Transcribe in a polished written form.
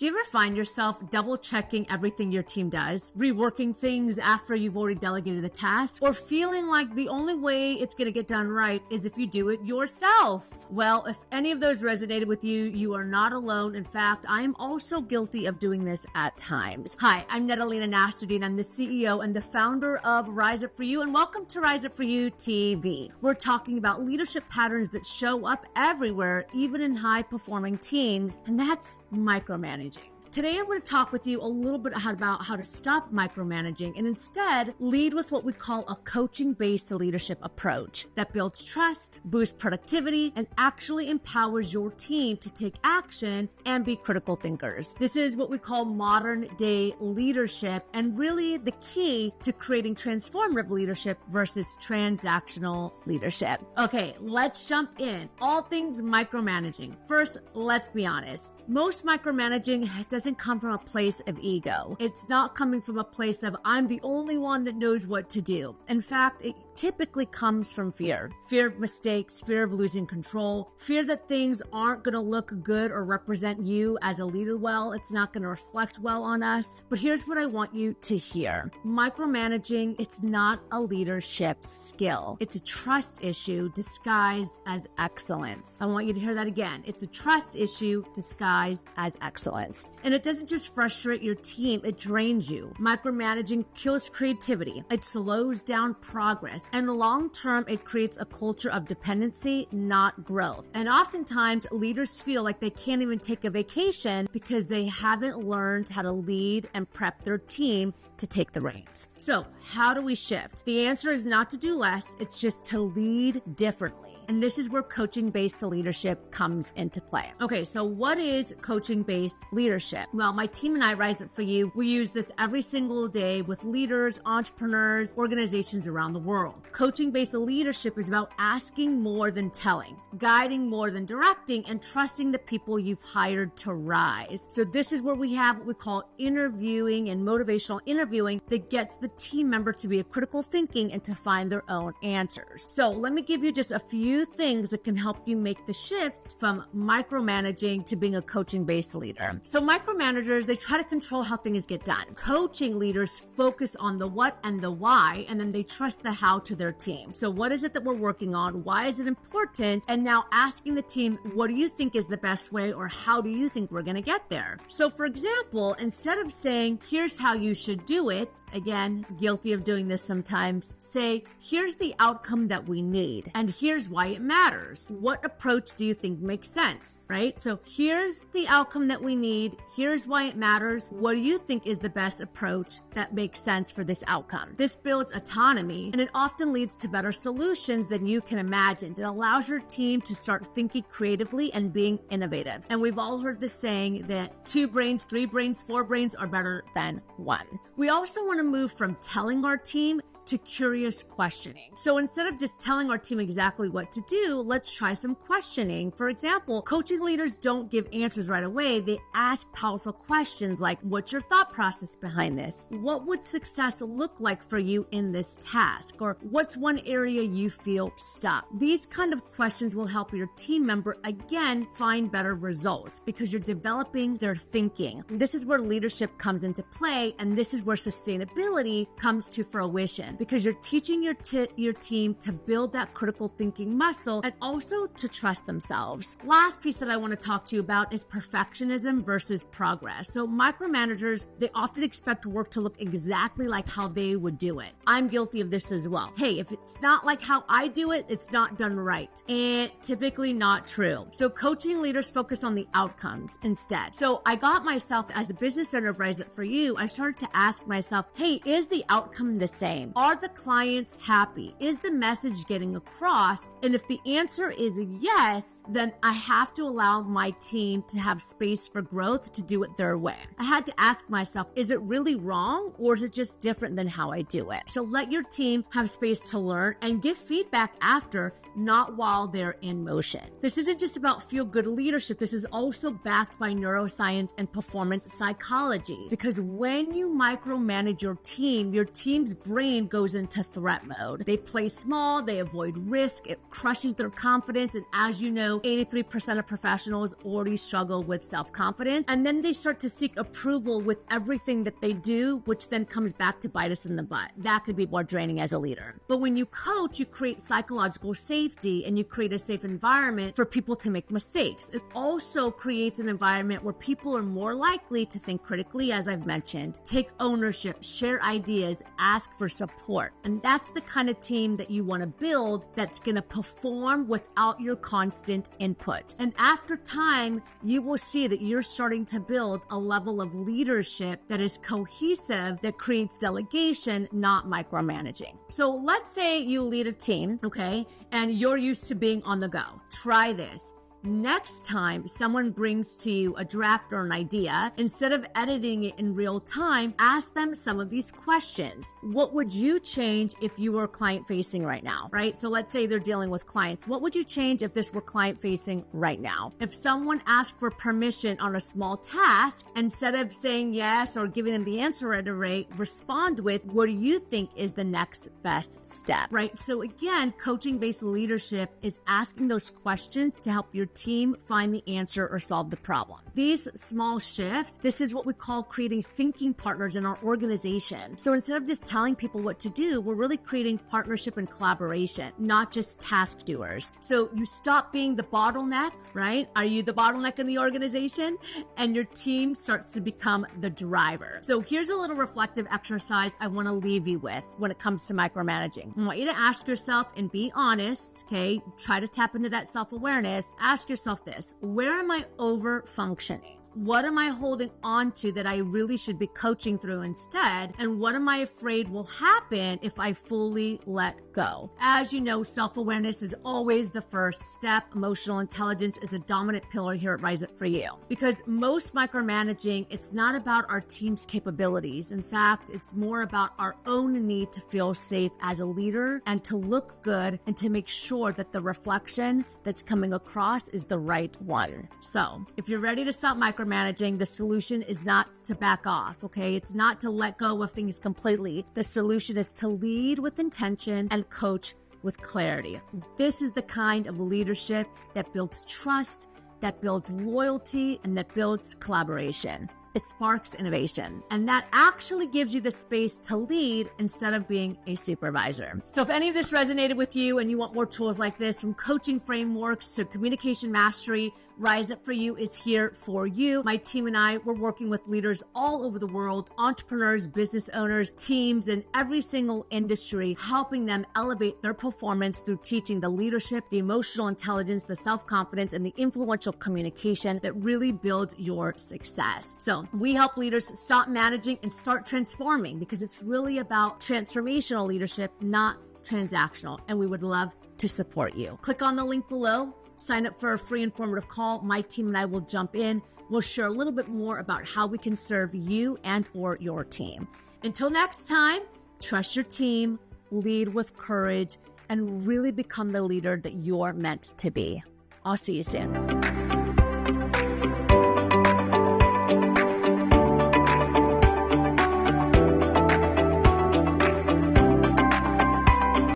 Do you ever find yourself double-checking everything your team does, reworking things after you've already delegated the task, or feeling like the only way it's going to get done right is if you do it yourself? Well, if any of those resonated with you, you are not alone. In fact, I am also guilty of doing this at times. Hi, I'm Lena Nasserdeen. I'm the CEO and the founder of Rise Up For You, and welcome to Rise Up For You TV. We're talking about leadership patterns that show up everywhere, even in high-performing teams, and that's micromanaging. Today, I'm going to talk with you a little bit about how to stop micromanaging and instead lead with what we call a coaching-based leadership approach that builds trust, boosts productivity, and actually empowers your team to take action and be critical thinkers. This is what we call modern-day leadership and really the key to creating transformative leadership versus transactional leadership. Okay, let's jump in. All things micromanaging. First, let's be honest. Most micromanaging doesn't come from a place of ego. It's not coming from a place of, I'm the only one that knows what to do. In fact, it typically comes from fear. Fear of mistakes, fear of losing control, fear that things aren't going to look good or represent you as a leader well. It's not going to reflect well on us. But here's what I want you to hear. Micromanaging, it's not a leadership skill. It's a trust issue disguised as excellence. I want you to hear that again. It's a trust issue disguised as excellence. And it doesn't just frustrate your team, it drains you. Micromanaging kills creativity. It slows down progress. And long term, it creates a culture of dependency, not growth. And oftentimes, leaders feel like they can't even take a vacation because they haven't learned how to lead and prep their team to take the reins. So, how do we shift? The answer is not to do less, it's just to lead differently. And this is where coaching-based leadership comes into play. Okay, so what is coaching-based leadership? Well, my team and I, Rise Up For You, we use this every single day with leaders, entrepreneurs, organizations around the world. Coaching-based leadership is about asking more than telling, guiding more than directing, and trusting the people you've hired to rise. So this is where we have what we call interviewing and motivational interviewing that gets the team member to be a critical thinking and to find their own answers. So let me give you just a few things that can help you make the shift from micromanaging to being a coaching-based leader. So micromanagers, they try to control how things get done. Coaching leaders focus on the what and the why, and then they trust the how to their team. So what is it that we're working on? Why is it important? And now asking the team, what do you think is the best way, or how do you think we're going to get there? So for example, instead of saying, here's how you should do it, again, guilty of doing this sometimes, say, here's the outcome that we need, and here's why it matters. What approach do you think makes sense, right? So here's the outcome that we need. Here's why it matters. What do you think is the best approach that makes sense for this outcome? This builds autonomy, and it often leads to better solutions than you can imagine. It allows your team to start thinking creatively and being innovative. And we've all heard the saying that 2 brains, 3 brains, 4 brains are better than 1. We also want to move from telling our team to curious questioning. So instead of just telling our team exactly what to do, let's try some questioning. For example, coaching leaders don't give answers right away. They ask powerful questions like, what's your thought process behind this? What would success look like for you in this task? Or what's one area you feel stuck? These kind of questions will help your team member, again, find better results because you're developing their thinking. This is where leadership comes into play, and this is where sustainability comes to fruition. Because you're teaching your team to build that critical thinking muscle and also to trust themselves. Last piece that I want to talk to you about is perfectionism versus progress. So micromanagers, they often expect work to look exactly like how they would do it. I'm guilty of this as well. Hey, if it's not like how I do it, it's not done right. And typically not true. So coaching leaders focus on the outcomes instead. So I got myself, as a business owner of Rise Up For You, I started to ask myself, hey, is the outcome the same? Are the clients happy? Is the message getting across? And if the answer is yes, then I have to allow my team to have space for growth to do it their way. I had to ask myself, is it really wrong, or is it just different than how I do it? So let your team have space to learn and give feedback after not while they're in motion. This isn't just about feel-good leadership. This is also backed by neuroscience and performance psychology. Because when you micromanage your team's brain goes into threat mode. They play small, they avoid risk, it crushes their confidence, and as you know, 83% of professionals already struggle with self-confidence, and then they start to seek approval with everything that they do, which then comes back to bite us in the butt. That could be more draining as a leader. But when you coach, you create psychological safety and you create a safe environment for people to make mistakes. It also creates an environment where people are more likely to think critically, as I've mentioned, take ownership, share ideas, ask for support. And that's the kind of team that you want to build that's going to perform without your constant input. And after time, you will see that you're starting to build a level of leadership that is cohesive, that creates delegation, not micromanaging. So let's say you lead a team, okay, and you're used to being on the go. Try this. Next time someone brings to you a draft or an idea, instead of editing it in real time, ask them some of these questions. What would you change if you were client facing right now, right? So let's say they're dealing with clients. What would you change if this were client facing right now? If someone asked for permission on a small task, instead of saying yes or giving them the answer right away, respond with, what do you think is the next best step, right? So again, coaching-based leadership is asking those questions to help your team find the answer or solve the problem. These small shifts, this is what we call creating thinking partners in our organization. So instead of just telling people what to do, we're really creating partnership and collaboration, not just task doers. So you stop being the bottleneck, right? Are you the bottleneck in the organization? And your team starts to become the driver. So here's a little reflective exercise I want to leave you with when it comes to micromanaging. I want you to ask yourself and be honest, okay? Try to tap into that self-awareness. Ask yourself this: where am I over functioning? What am I holding on to that I really should be coaching through instead? And what am I afraid will happen if I fully let go? As you know, self-awareness is always the first step. Emotional intelligence is a dominant pillar here at Rise It For You. Because most micromanaging, it's not about our team's capabilities. In fact, it's more about our own need to feel safe as a leader and to look good and to make sure that the reflection that's coming across is the right one. So if you're ready to stop micromanaging, the solution is not to back off, okay? It's not to let go of things completely. The solution is to lead with intention and coach with clarity. This is the kind of leadership that builds trust, that builds loyalty, and that builds collaboration. It sparks innovation, and that actually gives you the space to lead instead of being a supervisor. So if any of this resonated with you and you want more tools like this, from coaching frameworks to communication mastery, Rise Up For You is here for you. My team and I, we're working with leaders all over the world, entrepreneurs, business owners, teams in every single industry, helping them elevate their performance through teaching the leadership, the emotional intelligence, the self-confidence, and the influential communication that really builds your success. So we help leaders stop managing and start transforming, because it's really about transformational leadership, not transactional. And we would love to support you. Click on the link below. Sign up for a free informative call. My team and I will jump in. We'll share a little bit more about how we can serve you and or your team. Until next time, trust your team, lead with courage, and really become the leader that you're meant to be. I'll see you soon.